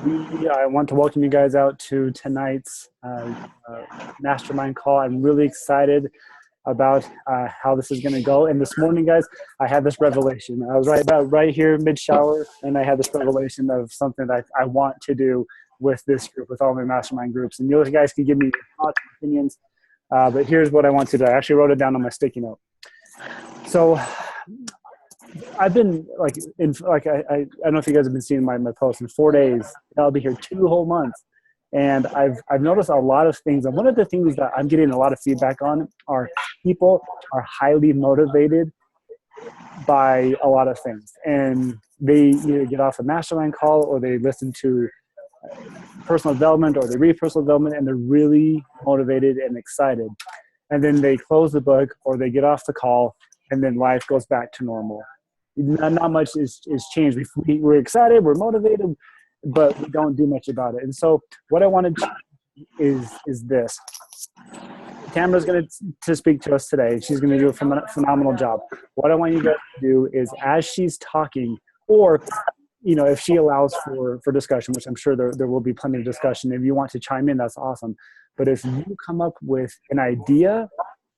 I want to welcome you guys out to tonight's Mastermind call. I'm really excited about how this is going to go. And this morning, guys, I had this revelation. I was right here mid shower, and I had this revelation of something that I want to do with this group, with all my Mastermind groups. And you guys can give me your thoughts and opinions. But here's what I want to do. I actually wrote it down on my sticky note. So I've been I don't know if you guys have been seeing my posts in 4 days. I'll be here 2 whole months. And I've noticed a lot of things. And one of the things that I'm getting a lot of feedback on are people are highly motivated by a lot of things. And they either get off a mastermind call or they listen to personal development or they read personal development and they're really motivated and excited. And then they close the book or they get off the call and then life goes back to normal. Not much is changed. We're excited, we're motivated, but we don't do much about it. And so what I wanted is this. Tamara's going to speak to us today. She's going to do a phenomenal job. What I want you guys to do is as she's talking, or if she allows for discussion, which I'm sure there will be plenty of discussion. If you want to chime in, that's awesome. But if you come up with an idea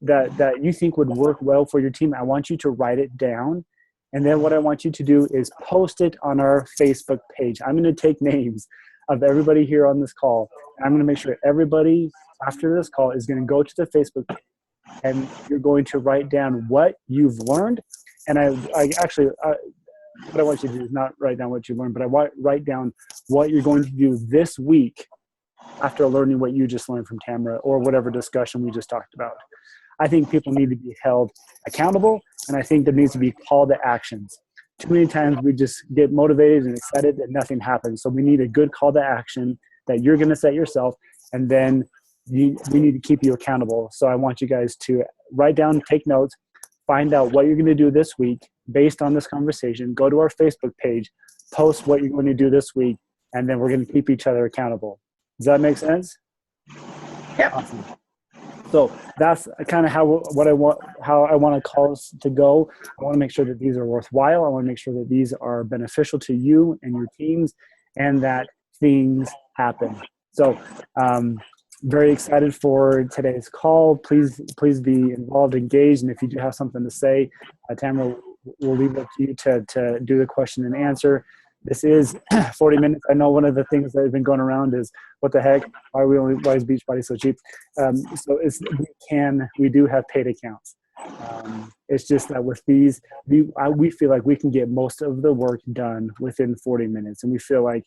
that you think would work well for your team, I want you to write it down. And then what I want you to do is post it on our Facebook page. I'm going to take names of everybody here on this call. And I'm going to make sure everybody after this call is going to go to the Facebook page and you're going to write down what you've learned. And I actually, what I want you to do is not write down what you learned, but I write down what you're going to do this week after learning what you just learned from Tamara or whatever discussion we just talked about. I think people need to be held accountable, and I think there needs to be call to actions. Too many times we just get motivated and excited and nothing happens. So we need a good call to action that you're going to set yourself, and then we need to keep you accountable. So I want you guys to write down, take notes, find out what you're going to do this week based on this conversation. Go to our Facebook page, post what you're going to do this week, and then we're going to keep each other accountable. Does that make sense? Yeah. Awesome. So that's kind of how I want to call us to go. I want to make sure that these are worthwhile. I want to make sure that these are beneficial to you and your teams and that things happen. So very excited for today's call. Please be involved, engaged. And if you do have something to say, Tamara, we'll leave it up to you to do the question and answer. This is 40 minutes. I know one of the things that have been going around is, what the heck? Why is Beachbody so cheap? So we do have paid accounts. It's just that with these, we feel like we can get most of the work done within 40 minutes. And we feel like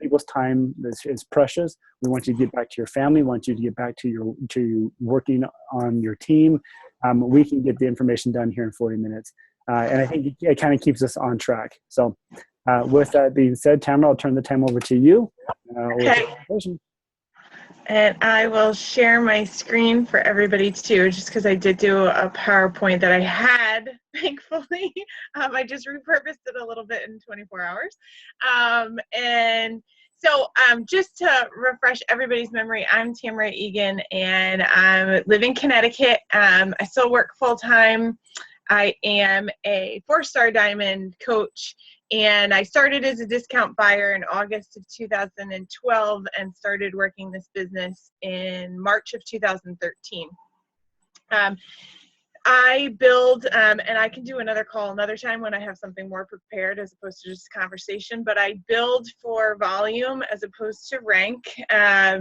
people's time is precious. We want you to get back to your family. We want you to get back to working on your team. We can get the information done here in 40 minutes. And I think it kind of keeps us on track. So with that being said, Tamara, I'll turn the time over to you. Okay. And I will share my screen for everybody too, just because I did do a PowerPoint that I had, thankfully. I just repurposed it a little bit in 24 hours. And so just to refresh everybody's memory, I'm Tamara Egan, and I live in Connecticut. I still work full-time. I am a 4-star diamond coach, and I started as a discount buyer in August of 2012 and started working this business in March of 2013. I build, and I can do another call another time when I have something more prepared as opposed to just conversation, but I build for volume as opposed to rank.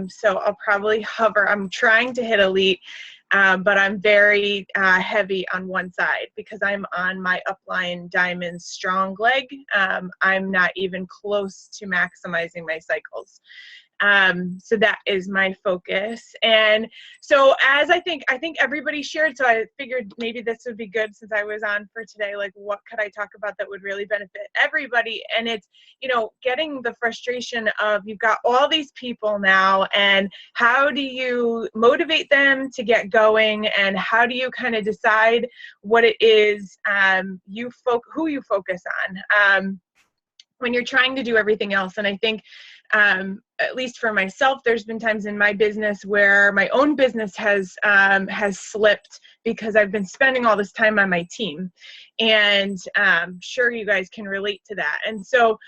So I'll probably hover. I'm trying to hit elite, but I'm very heavy on one side because I'm on my upline diamond strong leg. I'm not even close to maximizing my cycles. So that is my focus. And so as I think everybody shared, so I figured maybe this would be good since I was on for today, like what could I talk about that would really benefit everybody? And it's, getting the frustration of you've got all these people now, and how do you motivate them to get going? And how do you kind of decide what it is who you focus on when you're trying to do everything else? And I think at least for myself, there's been times in my business where my own business has slipped because I've been spending all this time on my team. And I'm sure you guys can relate to that. And so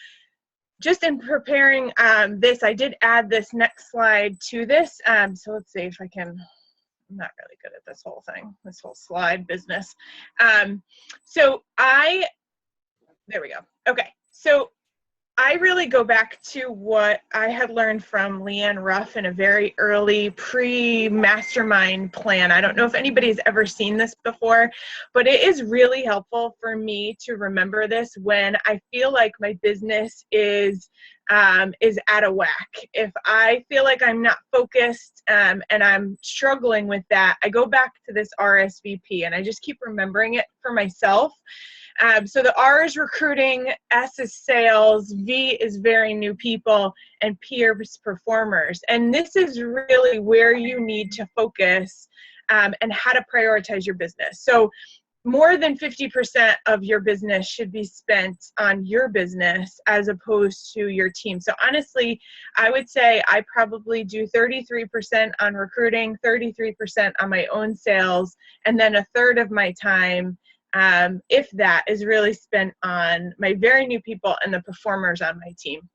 just in preparing this, I did add this next slide to this. So let's see if I can, I'm not really good at this whole thing, this whole slide business. There we go. Okay, so I really go back to what I had learned from Leanne Ruff in a very early pre-mastermind plan. I don't know if anybody's ever seen this before, but it is really helpful for me to remember this when I feel like my business is out of whack. If I feel like I'm not focused and I'm struggling with that, I go back to this RSVP and I just keep remembering it for myself. So the R is recruiting, S is sales, V is very new people, and P is performers. And this is really where you need to focus and how to prioritize your business. So more than 50% of your business should be spent on your business as opposed to your team. So honestly, I would say I probably do 33% on recruiting, 33% on my own sales, and then a third of my time, if that, is really spent on my very new people and the performers on my team.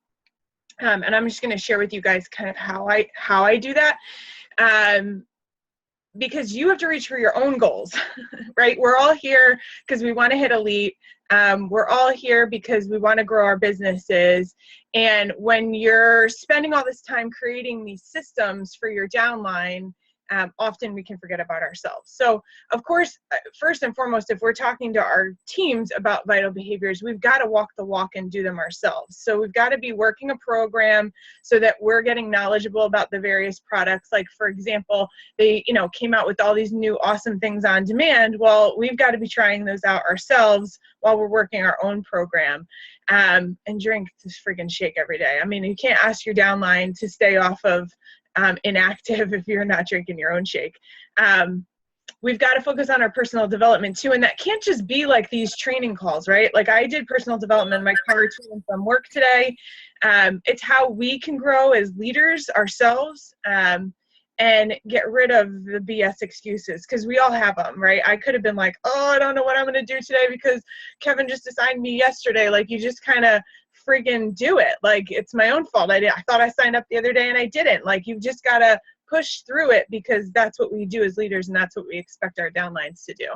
And I'm just going to share with you guys kind of how I do that. Because you have to reach for your own goals, right? We're all here because we want to hit elite. We're all here because we want to grow our businesses. And when you're spending all this time creating these systems for your downline, often we can forget about ourselves. So of course, first and foremost, if we're talking to our teams about vital behaviors, we've got to walk the walk and do them ourselves. So we've got to be working a program so that we're getting knowledgeable about the various products. Like for example, they came out with all these new awesome things on demand. Well, we've got to be trying those out ourselves while we're working our own program. And drink this friggin' shake every day. I mean, you can't ask your downline to stay off of inactive if you're not drinking your own shake. We've got to focus on our personal development too, and that can't just be like these training calls, right? Like I did personal development in my car to and from work today. It's how we can grow as leaders ourselves and get rid of the BS excuses, because we all have them, right? I could have been like, oh, I don't know what I'm going to do today because Kevin just assigned me yesterday. Like you just kind of friggin' do it. Like it's my own fault. I thought I signed up the other day and I didn't. Like you've just got to push through it, because that's what we do as leaders and that's what we expect our downlines to do.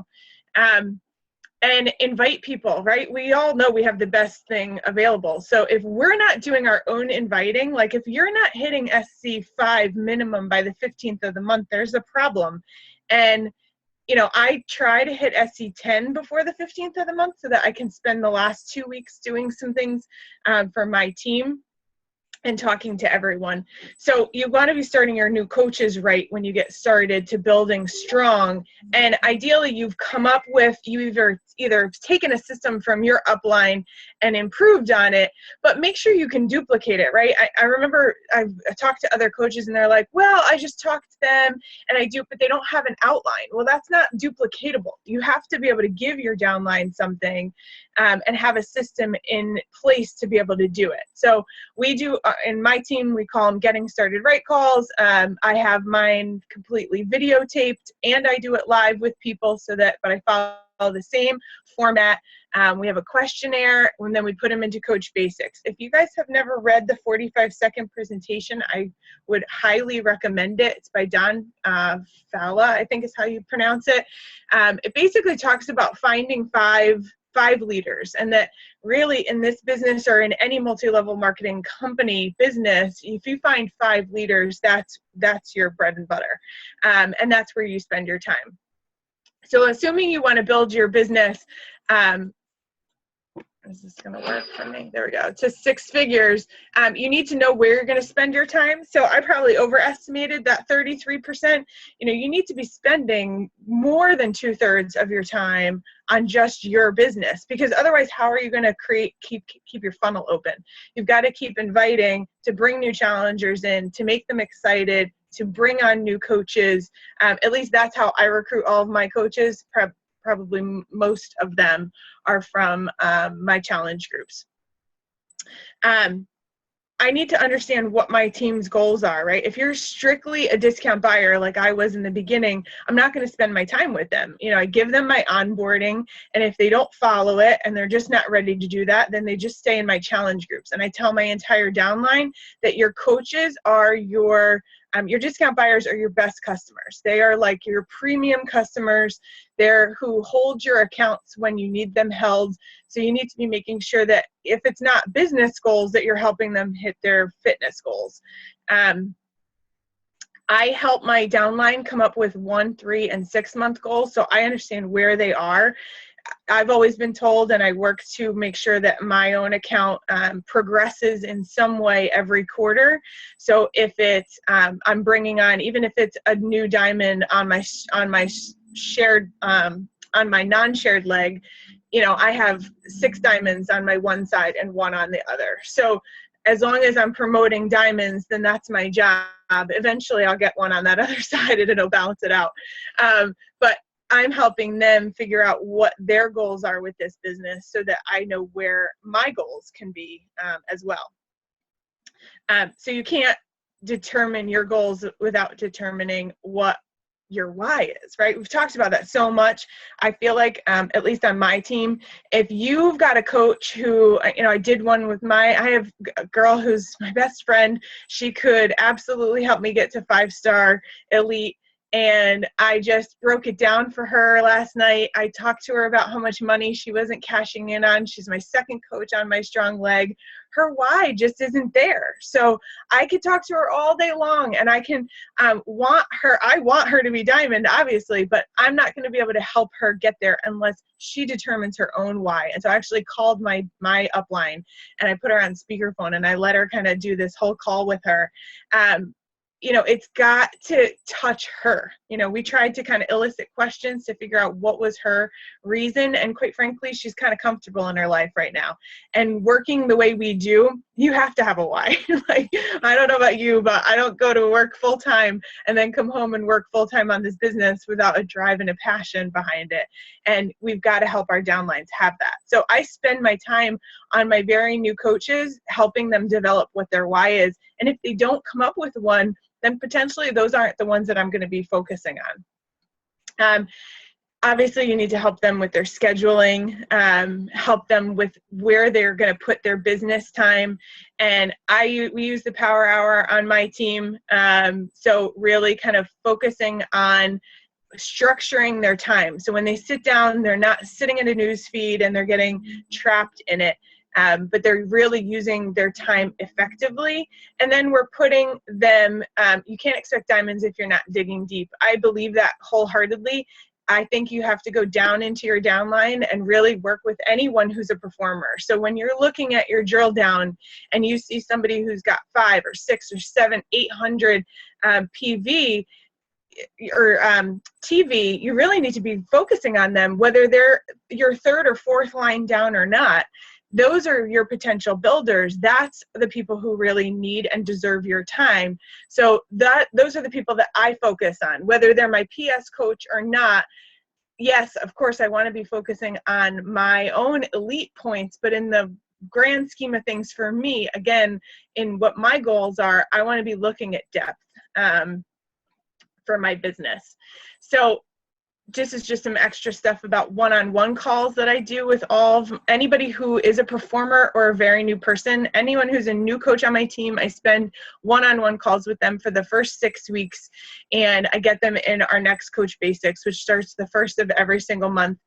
And invite people, right? We all know we have the best thing available. So if we're not doing our own inviting, like if you're not hitting SC5 minimum by the 15th of the month, there's a problem. And I try to hit SC10 before the 15th of the month so that I can spend the last 2 weeks doing some things for my team and talking to everyone. So you want to be starting your new coaches right when you get started to building strong. And ideally you've come up with, you either taken a system from your upline and improved on it, but make sure you can duplicate it, right? I remember I talked to other coaches and they're like, well, I just talked to them and I do, but they don't have an outline. Well, that's not duplicatable. You have to be able to give your downline something and have a system in place to be able to do it. So we do, in my team, we call them getting started right calls. I have mine completely videotaped and I do it live with people but I follow the same format. We have a questionnaire and then we put them into Coach Basics. If you guys have never read the 45-second presentation, I would highly recommend it. It's by Don Fala, I think is how you pronounce it. It basically talks about finding five leaders, and that really in this business or in any multi-level marketing company business, if you find 5 leaders, that's your bread and butter, and that's where you spend your time. So assuming you want to build your business, is this going to work for me? There we go. To 6 figures, you need to know where you're going to spend your time. So I probably overestimated that 33%. You need to be spending more than 2/3 of your time on just your business, because otherwise, how are you going to keep your funnel open? You've got to keep inviting to bring new challengers in, to make them excited, to bring on new coaches. At least that's how I recruit all of my coaches. Probably most of them are from my challenge groups. I need to understand what my team's goals are, right? If you're strictly a discount buyer, like I was in the beginning, I'm not going to spend my time with them. You know, I give them my onboarding, and if they don't follow it and they're just not ready to do that, then they just stay in my challenge groups. And I tell my entire downline that your coaches are your discount buyers are your best customers. They are like your premium customers. They're who hold your accounts when you need them held. So you need to be making sure that if it's not business goals, that you're helping them hit their fitness goals. I help my downline come up with 1, 3, and 6 month goals, so I understand where they are. I've always been told, and I work to make sure that my own account progresses in some way every quarter. So if it's I'm bringing on, even if it's a new diamond on my shared on my non-shared leg, you know, I have 6 diamonds on my one side and 1 on the other. So as long as I'm promoting diamonds, then that's my job. Eventually I'll get 1 on that other side and it'll balance it out. But I'm helping them figure out what their goals are with this business so that I know where my goals can be as well. So you can't determine your goals without determining what your why is, right? We've talked about that so much. I feel like, at least on my team, if you've got a coach who, you know, I did one with I have a girl who's my best friend. She could absolutely help me get to 5-star elite. And I just broke it down for her last night. I talked to her about how much money she wasn't cashing in on. She's my second coach on my strong leg. Her why just isn't there. So I could talk to her all day long, and I can I want her to be diamond, obviously, but I'm not going to be able to help her get there unless she determines her own why. And so I actually called my upline, and I put her on speakerphone, and I let her kind of do this whole call with her. You know, it's got to touch her. You know, we tried to kind of elicit questions to figure out what was her reason. And quite frankly, she's kind of comfortable in her life right now. And working the way we do, you have to have a why. Like, I don't know about you, but I don't go to work full time and then come home and work full time on this business without a drive and a passion behind it. And we've got to help our downlines have that. So I spend my time on my very new coaches, helping them develop what their why is. And if they don't come up with one, then potentially those aren't the ones that I'm going to be focusing on. Obviously, you need to help them with their scheduling, help them with where they're going to put their business time. And we use the Power Hour on my team. So really kind of focusing on structuring their time. So when they sit down, they're not sitting in a news feed and they're getting trapped in it. But they're really using their time effectively. And then we're putting them, you can't expect diamonds if you're not digging deep. I believe that wholeheartedly. I think you have to go down into your downline and really work with anyone who's a performer. So when you're looking at your drill down and you see somebody who's got 5 or 6 or 7, 800 PV, or TV, you really need to be focusing on them, whether they're your 3rd or 4th line down or not. Those are your potential builders. That's the people who really need and deserve your time. So those are the people that I focus on, whether they're my PS coach or not. Yes, of course, I want to be focusing on my own elite points, but in the grand scheme of things for me, again, in what my goals are, I want to be looking at depth for my business. So this is just some extra stuff about one-on-one calls that I do with anybody who is a performer or a very new person. Anyone who's a new coach on my team, I spend one-on-one calls with them for the first 6 weeks, and I get them in our next Coach Basics, which starts the 1st of every single month.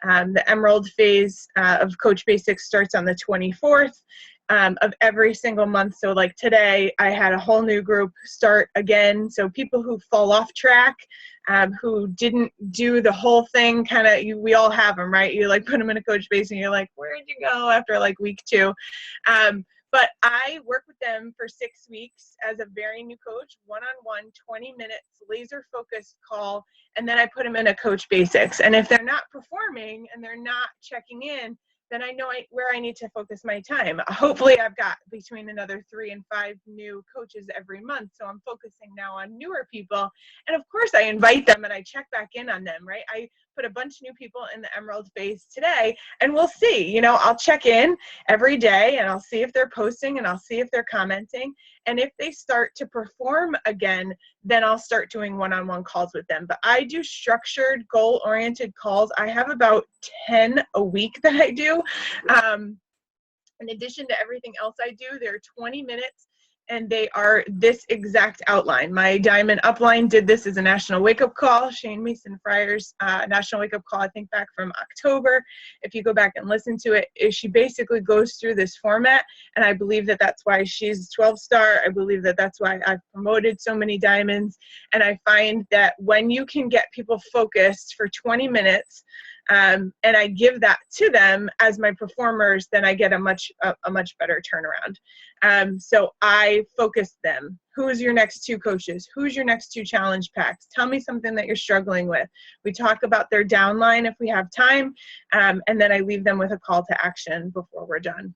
The Emerald phase of Coach Basics starts on the 24th. Of every single month. So like today, I had a whole new group start again. So people who fall off track, who didn't do the whole thing, we all have them, right? You like put them in a coach base and you're like, where'd you go after like week 2? But I work with them for 6 weeks as a very new coach, one-on-one, 20 minutes, laser focused call. And then I put them in a Coach Basics. And if they're not performing and they're not checking in, then I know where I need to focus my time. Hopefully I've got between another 3 and 5 new coaches every month. So I'm focusing now on newer people. And of course I invite them and I check back in on them, right? I put a bunch of new people in the Emerald phase today, and we'll see, you know, I'll check in every day and I'll see if they're posting and I'll see if they're commenting. And if they start to perform again, then I'll start doing one-on-one calls with them. But I do structured, goal-oriented calls. I have about 10 a week that I do. In addition to everything else I do, they're 20 minutes and they are this exact outline. My Diamond Upline did this as a national wake-up call. Shane Mason Fryer's national wake-up call, I think back from October. If you go back and listen to it, she basically goes through this format, and I believe that that's why she's 12-star. I believe that that's why I've promoted so many diamonds, and I find that when you can get people focused for 20 minutes, and I give that to them as my performers, then I get a much better turnaround. So I focus them. Who's your next 2 coaches? Who's your next 2 challenge packs? Tell me something that you're struggling with. We talk about their downline if we have time, and then I leave them with a call to action before we're done.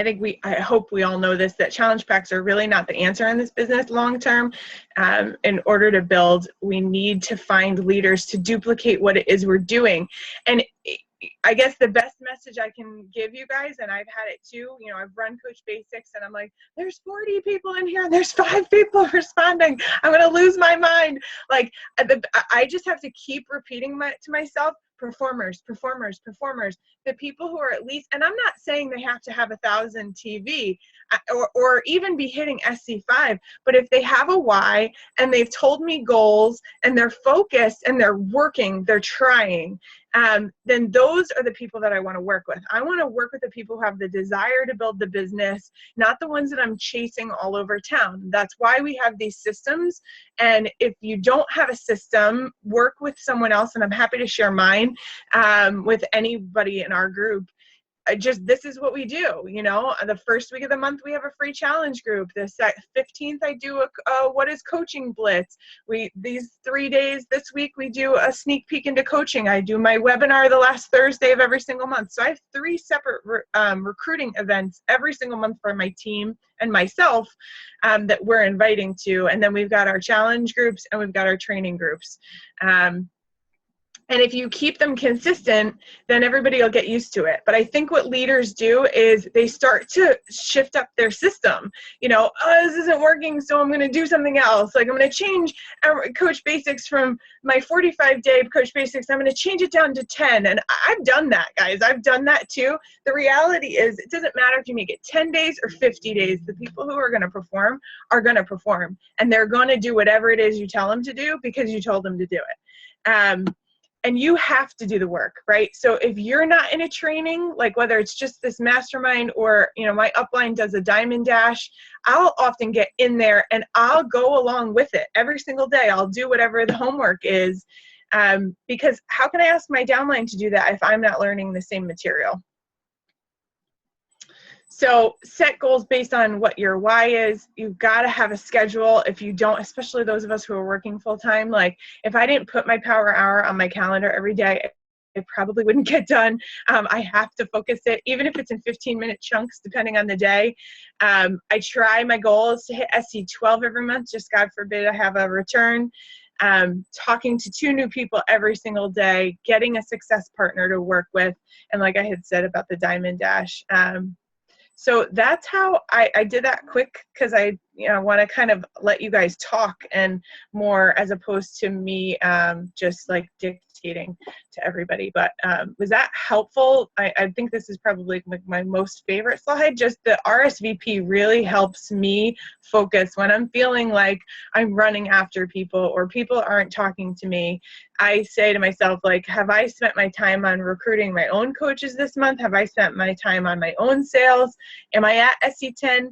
I hope we all know this, that challenge packs are really not the answer in this business long term. In order to build, we need to find leaders to duplicate what it is we're doing. And I guess the best message I can give you guys, and I've had it too, you know, I've run Coach Basics and I'm like, there's 40 people in here and there's 5 people responding. I'm going to lose my mind. Like, I just have to keep repeating to myself, performers, performers, performers, the people who are at least, and I'm not saying they have to have 1,000 TV or even be hitting SC5, but if they have a why and they've told me goals and they're focused and they're working, they're trying, then those are the people that I want to work with. I want to work with the people who have the desire to build the business, not the ones that I'm chasing all over town. That's why we have these systems. And if you don't have a system, work with someone else, and I'm happy to share mine with anybody in our group. This is what we do, you know. The first week of the month we have a free challenge group. The 15th I do a what is coaching blitz. These 3 days this week we do a sneak peek into coaching. I do my webinar the last Thursday of every single month. So I have 3 separate recruiting events every single month for my team and myself that we're inviting to. And then we've got our challenge groups and we've got our training groups. And if you keep them consistent, then everybody will get used to it. But I think what leaders do is they start to shift up their system. You know, oh, this isn't working, so I'm going to do something else. Like, I'm going to change Coach Basics from my 45-day Coach Basics. I'm going to change it down to 10. And I've done that, guys. I've done that too. The reality is it doesn't matter if you make it 10 days or 50 days. The people who are going to perform are going to perform. And they're going to do whatever it is you tell them to do because you told them to do it. And you have to do the work, right? So if you're not in a training, like whether it's just this mastermind or, you know, my upline does a diamond dash, I'll often get in there and I'll go along with it every single day. I'll do whatever the homework is, because how can I ask my downline to do that if I'm not learning the same material? So set goals based on what your why is. You've got to have a schedule. If you don't, especially those of us who are working full time, like if I didn't put my power hour on my calendar every day, it probably wouldn't get done. I have to focus it, even if it's in 15-minute chunks, depending on the day. My goal is to hit SC12 every month. Just God forbid I have a return. Talking to 2 new people every single day, getting a success partner to work with. And like I had said about the Diamond Dash, so that's how I did that quick, because I want to kind of let you guys talk and more as opposed to me just like dictating to everybody. But was that helpful? I think this is probably my most favorite slide. Just the RSVP really helps me focus when I'm feeling like I'm running after people or people aren't talking to me. I say to myself, like, have I spent my time on recruiting my own coaches this month? Have I spent my time on my own sales? Am I at SC10?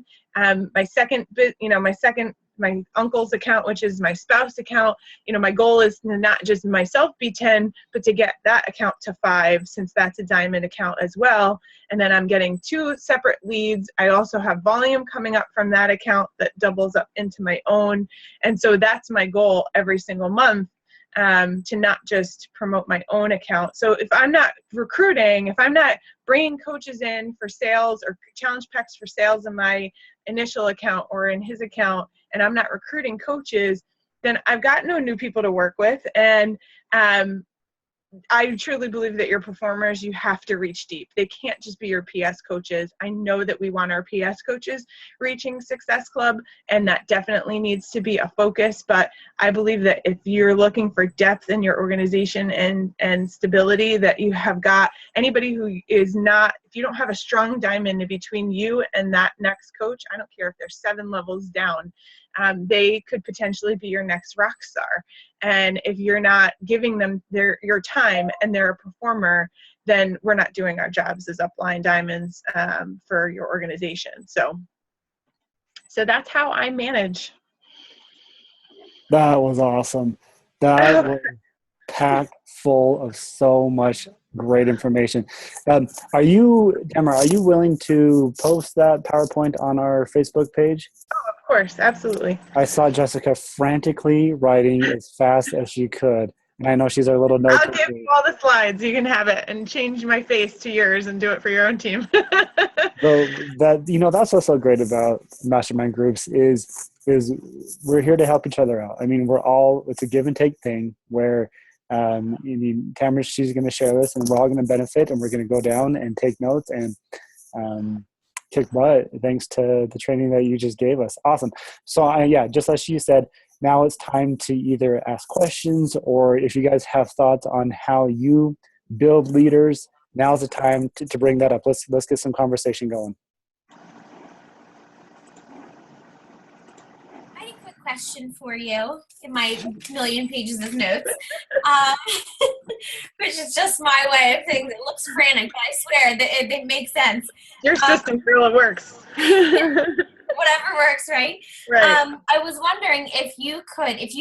My uncle's account, which is my spouse account, my goal is to not just myself be 10, but to get that account to 5, since that's a diamond account as well. And then I'm getting 2 separate leads. I also have volume coming up from that account that doubles up into my own. And so that's my goal every single month. to not just promote my own account. So if I'm not recruiting, if I'm not bringing coaches in for sales or challenge packs for sales in my initial account or in his account, and I'm not recruiting coaches, then I've got no new people to work with. And I truly believe that your performers, you have to reach deep. They can't just be your PS coaches. I know that we want our PS coaches reaching Success Club, and that definitely needs to be a focus. But I believe that if you're looking for depth in your organization and stability, that you have got anybody who is not, if you don't have a strong diamond in between you and that next coach, I don't care if they're 7 levels down, they could potentially be your next rock star. And if you're not giving them your time and they're a performer, then we're not doing our jobs as upline diamonds for your organization. So that's how I manage. That was awesome. That was packed full of so much great information. Are you, Tamara, are you willing to post that PowerPoint on our Facebook page? Of course, absolutely. I saw Jessica frantically writing as fast as she could. And I know she's our little note. I'll give you all the slides. You can have it and change my face to yours and do it for your own team. So that, that's what's so great about mastermind groups is we're here to help each other out. I mean, it's a give and take thing where Tamara, she's going to share this and we're all going to benefit, and we're going to go down and take notes and kick butt thanks to the training that you just gave us. Awesome. So just as she said, now it's time to either ask questions, or if you guys have thoughts on how you build leaders, now's the time to bring that up. Let's get some conversation going. Question for you in my million pages of notes, which is just my way of saying it looks frantic, but I swear that it makes sense. Your system really works. Whatever works, right? Right. I was wondering if you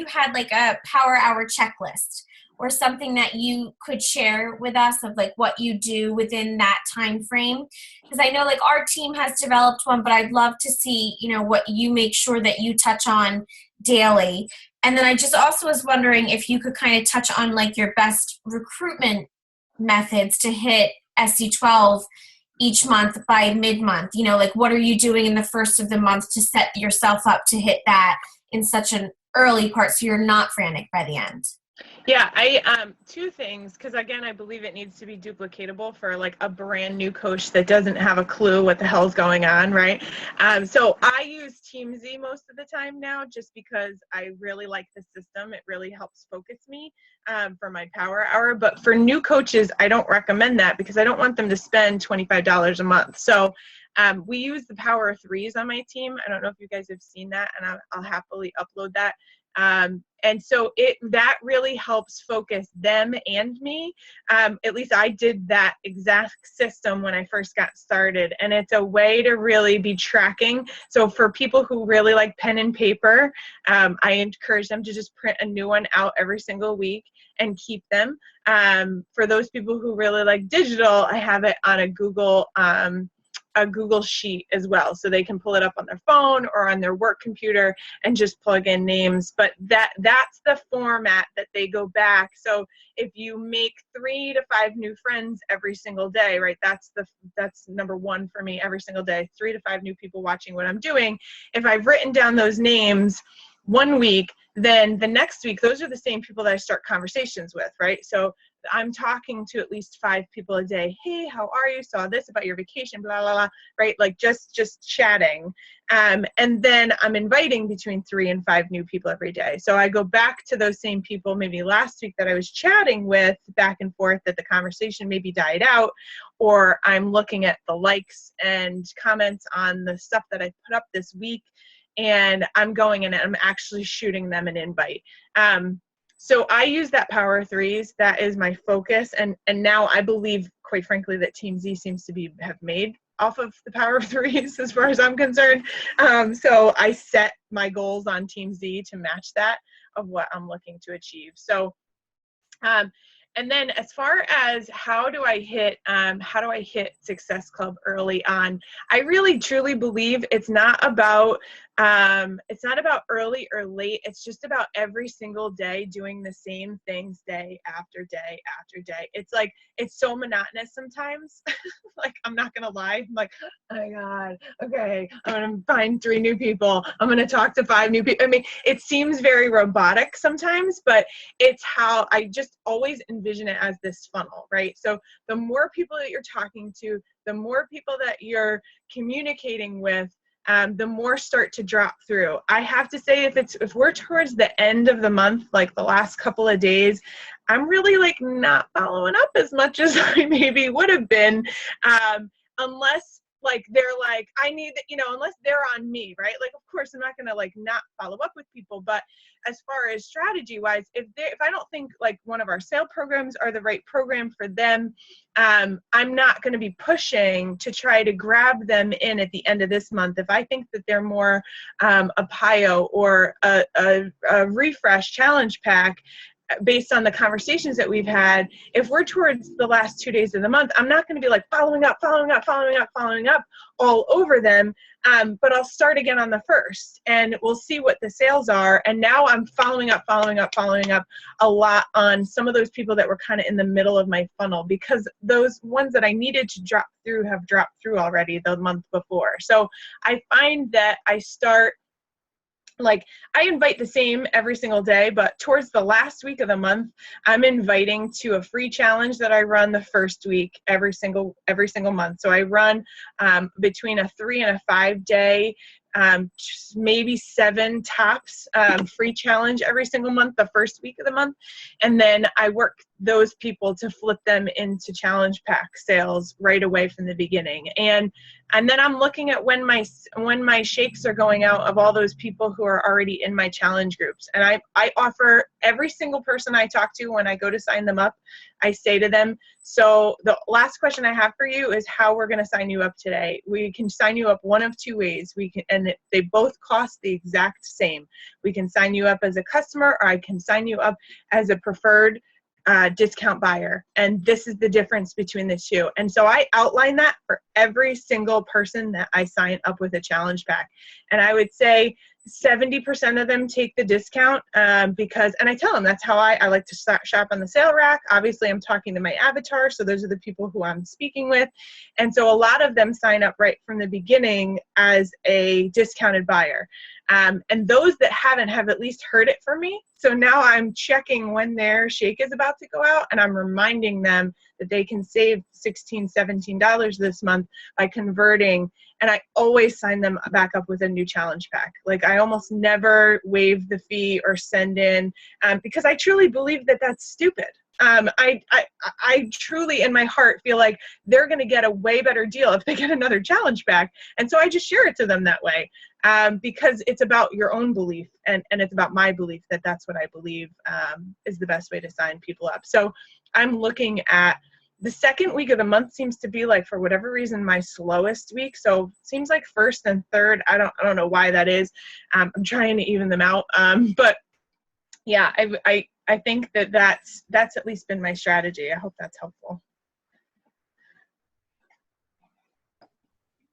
had like a power hour checklist or something that you could share with us of like what you do within that time frame, because I know like our team has developed one, but I'd love to see what you make sure that you touch on daily. And then I just also was wondering if you could kind of touch on like your best recruitment methods to hit SC12 each month by mid-month. Like what are you doing in the first of the month to set yourself up to hit that in such an early part so you're not frantic by the end? Yeah, I two things, because again, I believe it needs to be duplicatable for like a brand new coach that doesn't have a clue what the hell's going on, right? So I use TeamZ most of the time now, just because I really like the system. It really helps focus me for my power hour. But for new coaches, I don't recommend that because I don't want them to spend $25 a month. So we use the Power of Threes on my team. I don't know if you guys have seen that, and I'll happily upload that. And so that really helps focus them and me. At least I did that exact system when I first got started, and it's a way to really be tracking. So for people who really like pen and paper, I encourage them to just print a new one out every single week and keep them. For those people who really like digital, I have it on a Google Sheet as well, so they can pull it up on their phone or on their work computer and just plug in names. But that's the format that they go back. So if you make 3 to 5 new friends every single day, right? That's number one for me every single day. 3 to 5 new people watching what I'm doing. If I've written down those names one week, then the next week, those are the same people that I start conversations with, right? So I'm talking to at least 5 people a day. Hey, how are you? Saw this about your vacation, blah, blah, blah, right? Like just chatting. And then I'm inviting between 3 and 5 new people every day. So I go back to those same people maybe last week that I was chatting with back and forth, that the conversation maybe died out, or I'm looking at the likes and comments on the stuff that I put up this week, and I'm going in and I'm actually shooting them an invite. So I use that Power of Threes. That is my focus. And now I believe, quite frankly, that TeamZ seems to have made off of the Power of Threes as far as I'm concerned. So I set my goals on TeamZ to match that of what I'm looking to achieve. So, and then as far as how do I hit Success Club early on, I really truly believe it's not about It's not about early or late. It's just about every single day doing the same things day after day after day. It's like, it's so monotonous sometimes. Like, I'm not going to lie. I'm like, oh my God, okay, I'm going to find 3 new people. I'm going to talk to 5 new people. I mean, it seems very robotic sometimes, but it's how I just always envision it as this funnel, right? So the more people that you're talking to, the more people that you're communicating with, the more start to drop through. I have to say, if we're towards the end of the month, like the last couple of days, I'm really like not following up as much as I maybe would have been, unless like they're like, I need, unless they're on me, right? Like, of course, I'm not gonna like not follow up with people, but as far as strategy wise, if I don't think like one of our sale programs are the right program for them, I'm not going to be pushing to try to grab them in at the end of this month. If I think that they're more a PIO or a refresh challenge pack, based on the conversations that we've had, if we're towards the last 2 days of the month, I'm not going to be like following up all over them. But I'll start again on the 1st and we'll see what the sales are. And now I'm following up a lot on some of those people that were kind of in the middle of my funnel, because those ones that I needed to drop through have dropped through already the month before. So I find that I start, like, I invite the same every single day, but towards the last week of the month, I'm inviting to a free challenge that I run the first week every single month. So I run between a 3 and a 5 day, maybe 7 tops, free challenge every single month, the first week of the month. And then I work those people to flip them into challenge pack sales right away from the beginning. And then I'm looking at when my shakes are going out of all those people who are already in my challenge groups. And I offer every single person I talk to when I go to sign them up, I say to them, so the last question I have for you is how we're going to sign you up today. We can sign you up one of 2 ways. And they both cost the exact same. We can sign you up as a customer, or I can sign you up as a preferred discount buyer. And this is the difference between the 2. And so I outline that for every single person that I sign up with a challenge pack. And I would say 70% of them take the discount because, and I tell them that's how I like to shop on the sale rack. Obviously, I'm talking to my avatar, so those are the people who I'm speaking with. And so a lot of them sign up right from the beginning as a discounted buyer. And those that haven't have at least heard it from me. So now I'm checking when their shake is about to go out, and I'm reminding them that they can save $16, $17 this month by converting. And I always sign them back up with a new challenge pack. Like, I almost never waive the fee or send in because I truly believe that that's stupid. I truly in my heart feel like they're going to get a way better deal if they get another challenge pack. And so I just share it to them that way because it's about your own belief and it's about my belief that that's what I believe is the best way to sign people up. So I'm looking at the second week of the month seems to be like, for whatever reason, my slowest week. So it seems like first and third. I don't know why that is. I'm trying to even them out. But yeah, I think that's at least been my strategy. I hope that's helpful.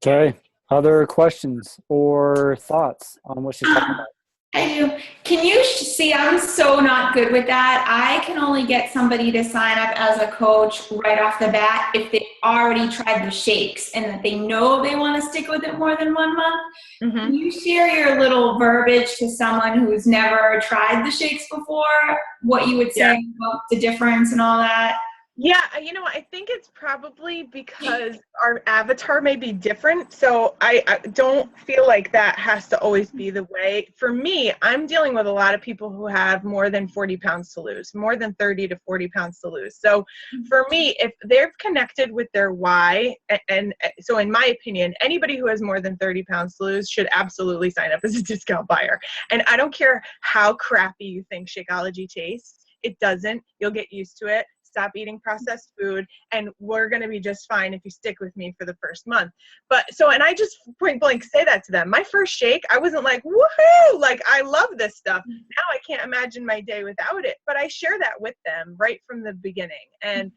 Okay. Other questions or thoughts on what she's talking about? I do. Can you see, I'm so not good with that. I can only get somebody to sign up as a coach right off the bat if they already tried the shakes and that they know they want to stick with it more than 1 month. Mm-hmm. Can you share your little verbiage to someone who's never tried the shakes before, what you would say about the difference and all that? Yeah, I think it's probably because our avatar may be different. So I don't feel like that has to always be the way. For me, I'm dealing with a lot of people who have more than 40 pounds to lose, more than 30 to 40 pounds to lose. So for me, if they've connected with their why, and so in my opinion, anybody who has more than 30 pounds to lose should absolutely sign up as a discount buyer. And I don't care how crappy you think Shakeology tastes. It doesn't. You'll get used to it. Stop eating processed food, and we're going to be just fine if you stick with me for the first month. And I just point blank say that to them. My first shake, I wasn't like, woohoo, like I love this stuff. Now I can't imagine my day without it, but I share that with them right from the beginning. And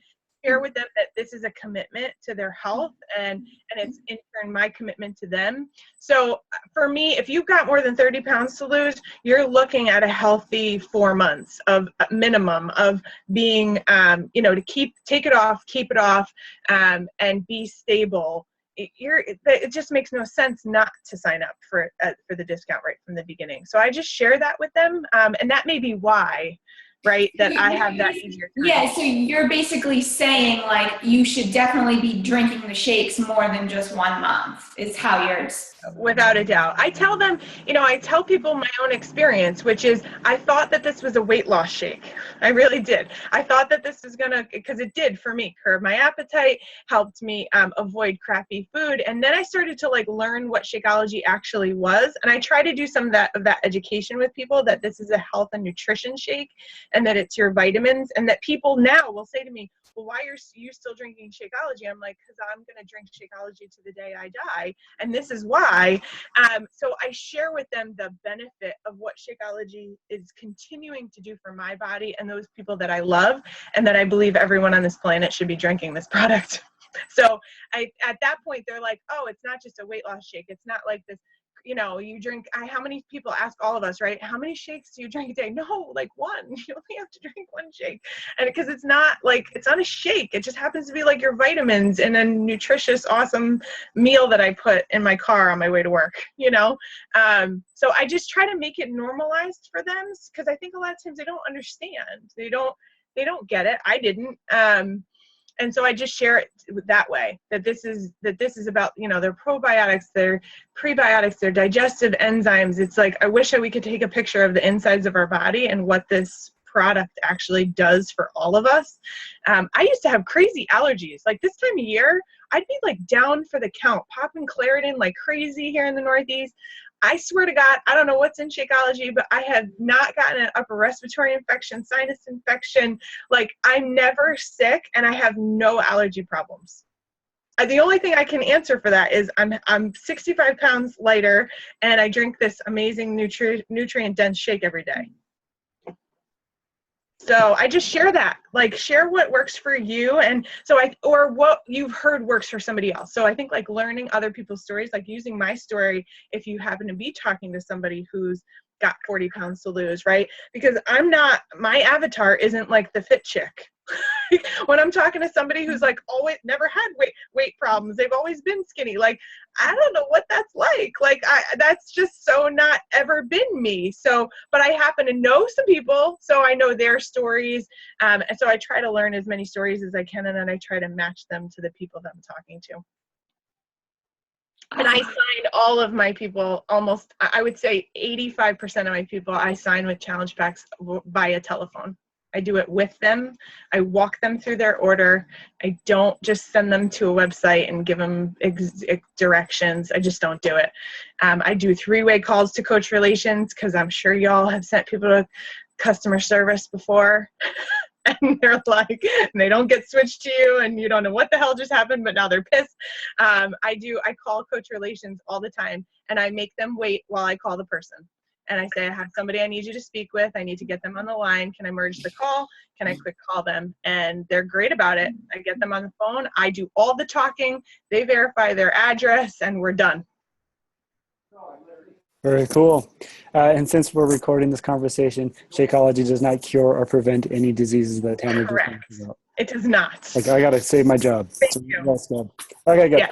share with them that this is a commitment to their health, and it's in turn my commitment to them. So for me, if you've got more than 30 pounds to lose, you're looking at a healthy 4 months of minimum of being, to take it off, keep it off, and be stable. It just makes no sense not to sign up for the discount right from the beginning. So I just share that with them, and that may be why, right, that I have that easier time. Yeah, so you're basically saying like you should definitely be drinking the shakes more than just 1 month is how you're. Without a doubt. I tell them, I tell people my own experience, which is I thought that this was a weight loss shake. I really did. I thought that this was because it did for me, curb my appetite, helped me avoid crappy food. And then I started to learn what Shakeology actually was. And I try to do some of that education with people, that this is a health and nutrition shake and that it's your vitamins, and that people now will say to me, well, why are you still drinking Shakeology? I'm like, because I'm going to drink Shakeology to the day I die. And this is why. So I share with them the benefit of what Shakeology is continuing to do for my body and those people that I love, and that I believe everyone on this planet should be drinking this product. So at that point, they're like, oh, it's not just a weight loss shake. It's not like this. You drink, how many people ask all of us, right? How many shakes do you drink a day? No, one. You only have to drink one shake. And because it's not a shake. It just happens to be your vitamins in a nutritious, awesome meal that I put in my car on my way to work, So I just try to make it normalized for them, because I think a lot of times they don't understand. They don't get it. I didn't. And so I just share it that way, that this is about, their probiotics, their prebiotics, their digestive enzymes. It's I wish we could take a picture of the insides of our body and what this product actually does for all of us. I used to have crazy allergies. This time of year, I'd be down for the count, popping Claritin like crazy here in the Northeast. I swear to God, I don't know what's in Shakeology, but I have not gotten an upper respiratory infection, sinus infection. I'm never sick, and I have no allergy problems. The only thing I can answer for that is I'm 65 pounds lighter, and I drink this amazing nutrient-dense shake every day. So I just share that, share what works for you. And so or what you've heard works for somebody else. So I think learning other people's stories, using my story, if you happen to be talking to somebody who's got 40 pounds to lose, right? Because my avatar isn't the fit chick. When I'm talking to somebody who's always never had weight problems, they've always been skinny. I don't know what that's like. That's just so not ever been me. So, but I happen to know some people, so I know their stories. And so I try to learn as many stories as I can, and then I try to match them to the people that I'm talking to. And I signed all of my people, almost, I would say 85% of my people, I sign with challenge packs via telephone. I do it with them. I walk them through their order. I don't just send them to a website and give them directions. I just don't do it. I do 3-way calls to coach relations, because I'm sure y'all have sent people to customer service before. And they're they don't get switched to you, and you don't know what the hell just happened, but now they're pissed. I call coach relations all the time, and I make them wait while I call the person. And I say, I have somebody I need you to speak with. I need to get them on the line. Can I merge the call? Can I quick call them? And they're great about it. I get them on the phone. I do all the talking. They verify their address, and we're done. Very cool. And since we're recording this conversation, Shakeology does not cure or prevent any diseases that Tamara just talked about. It does not. I got to save my job. Thank you. That's good. Okay, good. Yeah.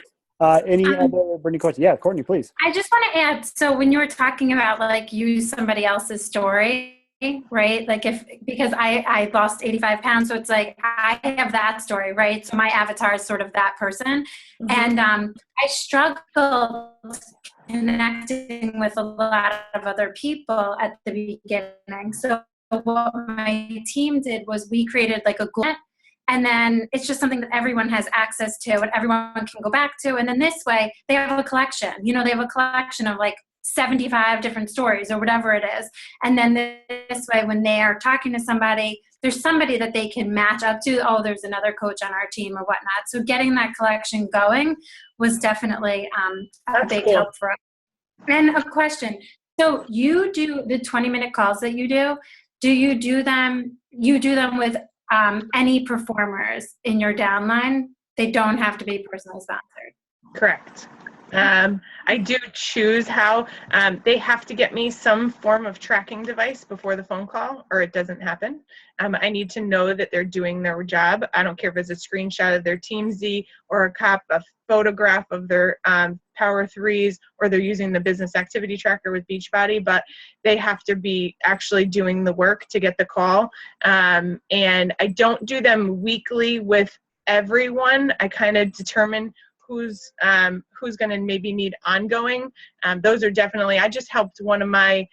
Any other burning questions? Yeah, Courtney, please. I just want to add, so when you were talking about use somebody else's story, right? Because I lost 85 pounds, so it's I have that story, right? So my avatar is sort of that person. Mm-hmm. And I struggled connecting with a lot of other people at the beginning. So what my team did was we created a Google, and then it's just something that everyone has access to and everyone can go back to. And then this way they have a collection, they have a collection of 75 different stories or whatever it is. And then this way, when they are talking to somebody, there's somebody that they can match up to. Oh, there's another coach on our team or whatnot. So getting that collection going was definitely a big help for us. And a question. So you do the 20-minute calls that you do you do them with any performers in your downline, they don't have to be personally sponsored. Correct. I do choose how they have to get me some form of tracking device before the phone call, or it doesn't happen. I need to know that they're doing their job. I don't care if it's a screenshot of their TeamZ or a photograph of their Power Threes, or they're using the business activity tracker with Beachbody, but they have to be actually doing the work to get the call. And I don't do them weekly with everyone. I kind of determine who's going to maybe need ongoing. Those are definitely, I just helped one of my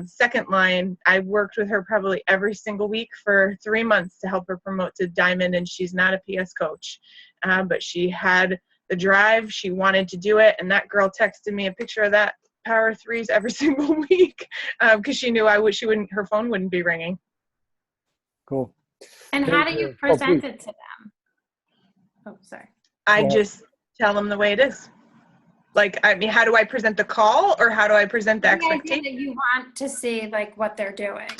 second line. I worked with her probably every single week for 3 months to help her promote to Diamond, and she's not a PS coach. But she had the drive, she wanted to do it, and that girl texted me a picture of that Power Threes every single week because she knew her phone wouldn't be ringing. Cool. And how do you present it to them? Oh, sorry. I just tell them the way it is. Like, I mean, how do I present the call, or how do I present the expectation? That you want to see like what they're doing.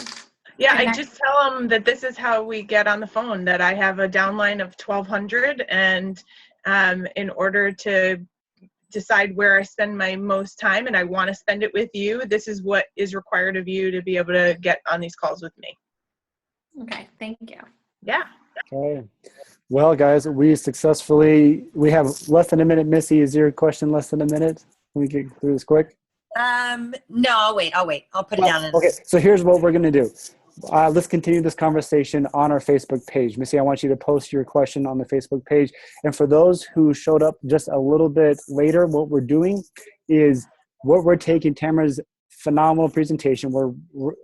Yeah, I just tell them that this is how we get on the phone, that I have a downline of 1,200, and in order to decide where I spend my most time, and I want to spend it with you, this is what is required of you to be able to get on these calls with me. Okay, thank you. Yeah. Okay. Well, guys, we have less than a minute. Missy, is your question less than a minute? Can we get through this quick? No, I'll wait. I'll put it down. Okay, so here's what we're going to do. Let's continue this conversation on our Facebook page. Missy, I want you to post your question on the Facebook page. And for those who showed up just a little bit later, what we're doing is we're taking Tamara's phenomenal presentation where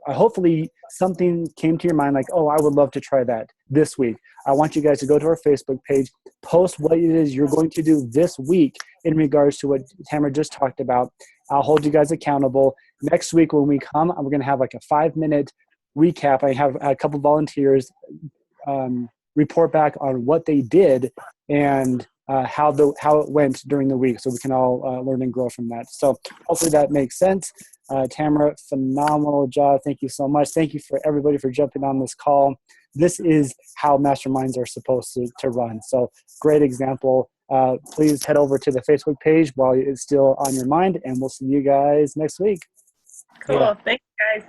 hopefully something came to your mind like, oh, I would love to try that this week. I want you guys to go to our Facebook page, post what it is you're going to do this week in regards to what Tamara just talked about. I'll hold you guys accountable. Next week when we come, we're going to have like a 5-minute recap. I have a couple volunteers report back on what they did and how it went during the week, so we can all learn and grow from that. So hopefully that makes sense. Tamara, phenomenal job. Thank you so much. Thank you for everybody for jumping on this call. This is how masterminds are supposed to run. So great example. Please head over to the Facebook page while it's still on your mind, and we'll see you guys next week. Cool. Yeah. Thanks, guys.